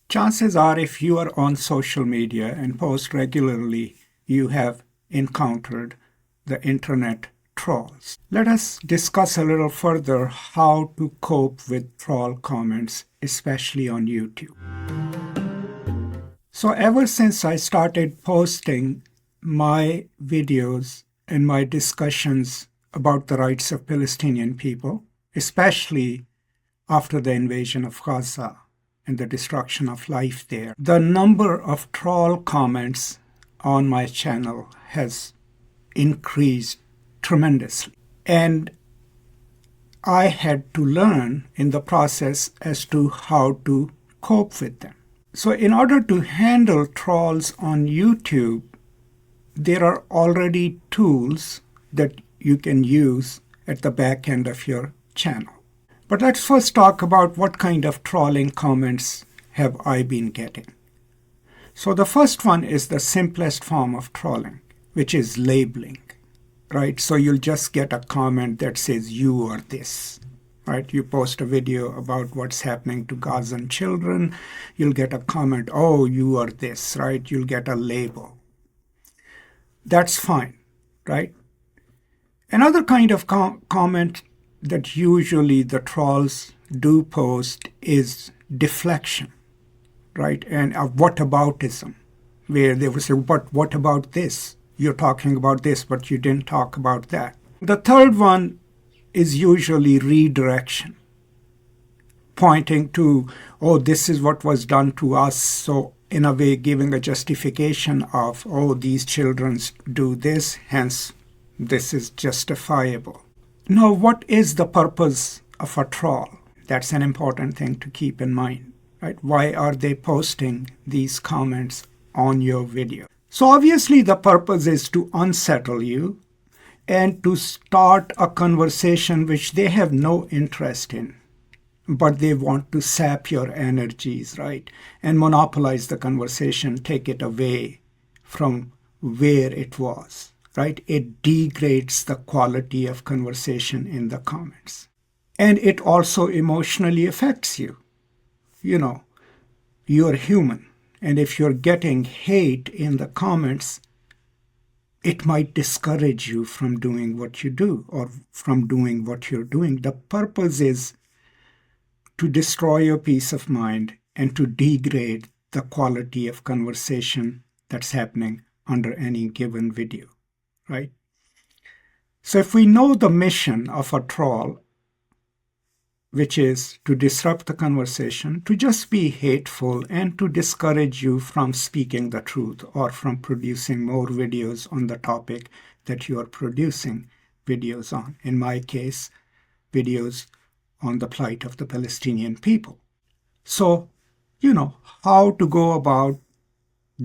Chances are, if you are on social media and post regularly, you have encountered the internet trolls. Let us discuss a little further how to cope with troll comments, especially on YouTube. So ever since I started posting my videos and my discussions about the rights of Palestinian people, especially after the invasion of Gaza and the destruction of life there, the number of troll comments on my channel has increased tremendously. And I had to learn in the process as to how to cope with them. So in order to handle trolls on YouTube, there are already tools that you can use at the back end of your channel. But let's first talk about what kind of trolling comments have I been getting. So the first one is the simplest form of trolling, which is labeling, right? So you'll just get a comment that says you are this, right? You post a video about what's happening to Gazan children, you'll get a comment, oh, you are this, right? You'll get a label. That's fine, right? Another kind of comment that usually the trolls do post is deflection, right? And whataboutism, where they will say, but what about this? You're talking about this, but you didn't talk about that. The third one is usually redirection, pointing to, oh, this is what was done to us. So in a way, giving a justification of, oh, these children do this, hence this is justifiable. Now, what is the purpose of a troll? That's an important thing to keep in mind, right? Why are they posting these comments on your video? So obviously the purpose is to unsettle you and to start a conversation which they have no interest in, but they want to sap your energies, right? And monopolize the conversation, take it away from where it was, right? It degrades the quality of conversation in the comments. And it also emotionally affects you. You know, you're human. And if you're getting hate in the comments, it might discourage you from doing what you do or from doing what you're doing. The purpose is to destroy your peace of mind and to degrade the quality of conversation that's happening under any given video, right? So if we know the mission of a troll, which is to disrupt the conversation, to just be hateful and to discourage you from speaking the truth or from producing more videos on the topic that you are producing videos on. In my case, videos on the plight of the Palestinian people. So, you know, how to go about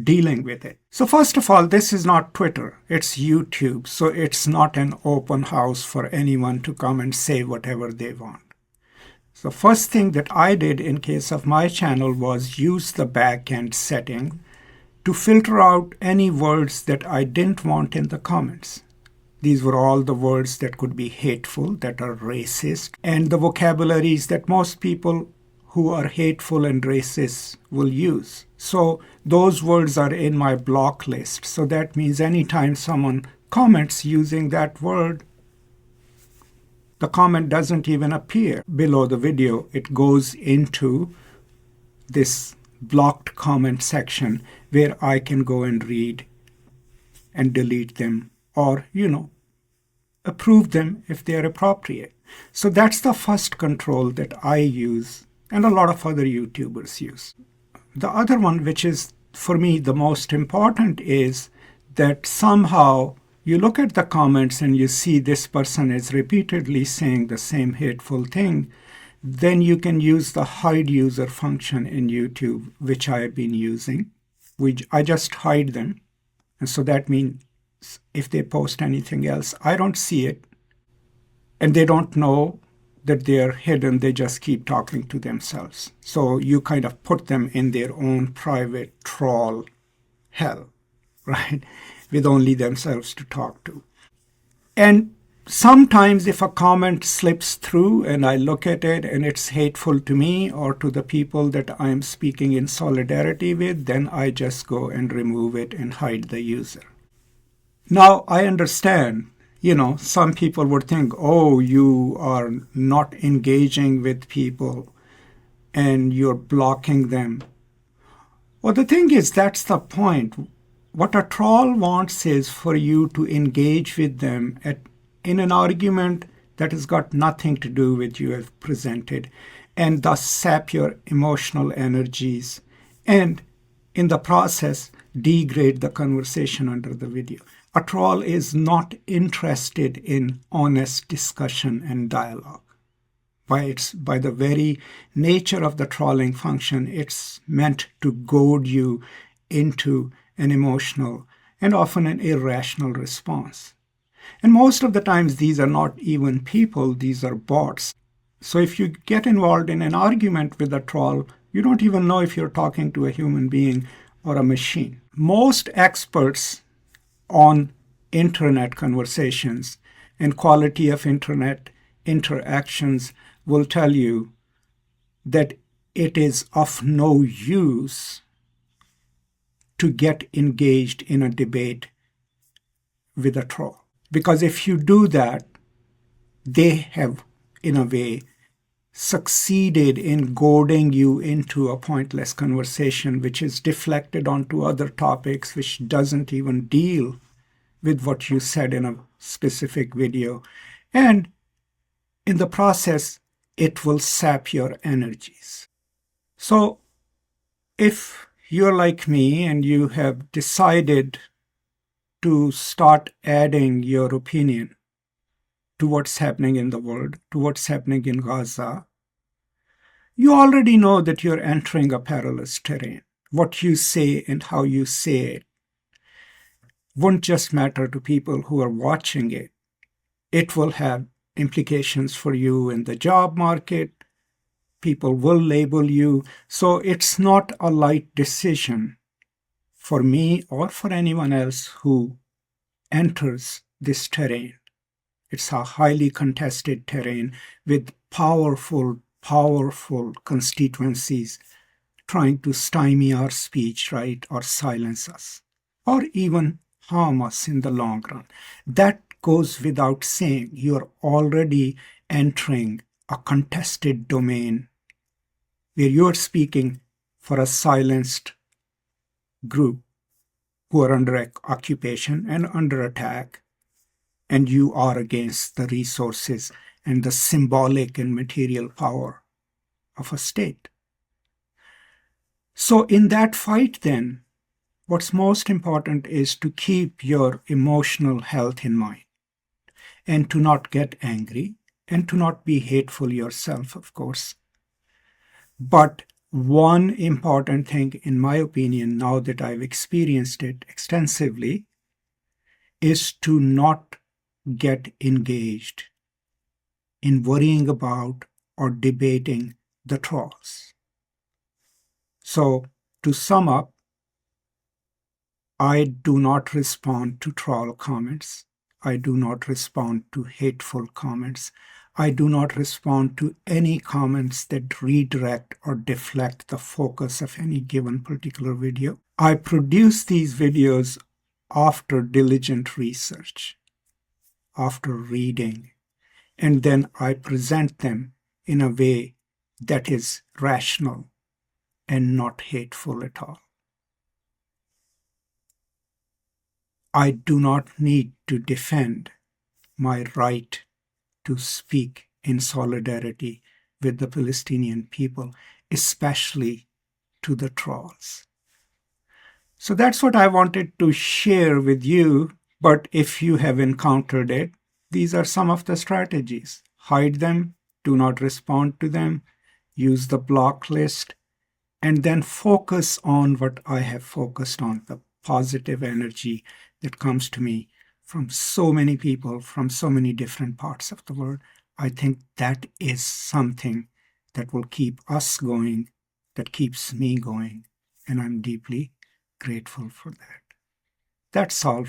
dealing with it. So first of all, this is not Twitter, it's YouTube. So it's not an open house for anyone to come and say whatever they want. The first thing that I did in case of my channel was use the back-end setting to filter out any words that I didn't want in the comments. These were all the words that could be hateful, that are racist, and the vocabularies that most people who are hateful and racist will use. So those words are in my block list. So that means anytime someone comments using that word, the comment doesn't even appear below the video. It goes into this blocked comment section where I can go and read and delete them or, you know, approve them if they are appropriate. So that's the first control that I use and a lot of other YouTubers use. The other one, which is for me the most important, is that somehow you look at the comments and you see this person is repeatedly saying the same hateful thing, then you can use the hide user function in YouTube, which I have been using. I just hide them. And so that means if they post anything else, I don't see it. And they don't know that they are hidden. They just keep talking to themselves. So you kind of put them in their own private troll hell, right? With only themselves to talk to. And Sometimes if a comment slips through and I look at it and it's hateful to me or to the people that I'm speaking in solidarity with, then I just go and remove it and hide the user. Now, I understand, some people would think, oh, you are not engaging with people and you're blocking them. Well, the thing is, that's the point. What a troll wants is for you to engage with them in an argument that has got nothing to do with you have presented, and thus sap your emotional energies, and in the process, degrade the conversation under the video. A troll is not interested in honest discussion and dialogue. By the very nature of the trolling function, it's meant to goad you into an emotional and often an irrational response. And most of the times, these are not even people, these are bots. So if you get involved in an argument with a troll, you don't even know if you're talking to a human being or a machine. Most experts on internet conversations and quality of internet interactions will tell you that it is of no use to get engaged in a debate with a troll. Because if you do that, they have, in a way, succeeded in goading you into a pointless conversation, which is deflected onto other topics, which doesn't even deal with what you said in a specific video. And in the process, it will sap your energies. So if you're like me and you have decided to start adding your opinion to what's happening in the world, to what's happening in Gaza, you already know that you're entering a perilous terrain. What you say and how you say it won't just matter to people who are watching it. It will have implications for you in the job market. People will label you. So it's not a light decision for me or for anyone else who enters this terrain. It's a highly contested terrain with powerful constituencies trying to stymie our speech, right, or silence us, or even harm us in the long run. That goes without saying. You're already entering a contested domain where you're speaking for a silenced group who are under occupation and under attack, and you are against the resources and the symbolic and material power of a state. So in that fight, then, what's most important is to keep your emotional health in mind and to not get angry and to not be hateful yourself, of course. But one important thing, in my opinion, now that I've experienced it extensively, is to not get engaged in worrying about or debating the trolls. So, to sum up, I do not respond to troll comments. I do not respond to hateful comments. I do not respond to any comments that redirect or deflect the focus of any given particular video. I produce these videos after diligent research, after reading, and then I present them in a way that is rational and not hateful at all. I do not need to defend my right to speak in solidarity with the Palestinian people, especially to the trolls. So that's what I wanted to share with you. But if you have encountered it, these are some of the strategies. Hide them, do not respond to them, use the block list, and then focus on what I have focused on, the positive energy that comes to me from so many people, from so many different parts of the world. I think that is something that will keep us going, that keeps me going, and I'm deeply grateful for that. That's all.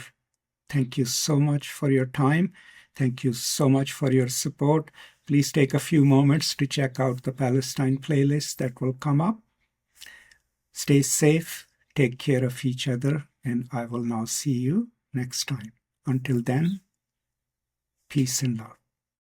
Thank you so much for your time. Thank you so much for your support. Please take a few moments to check out the Palestine playlist that will come up. Stay safe, take care of each other, and I will now see you next time. Until then, peace and love.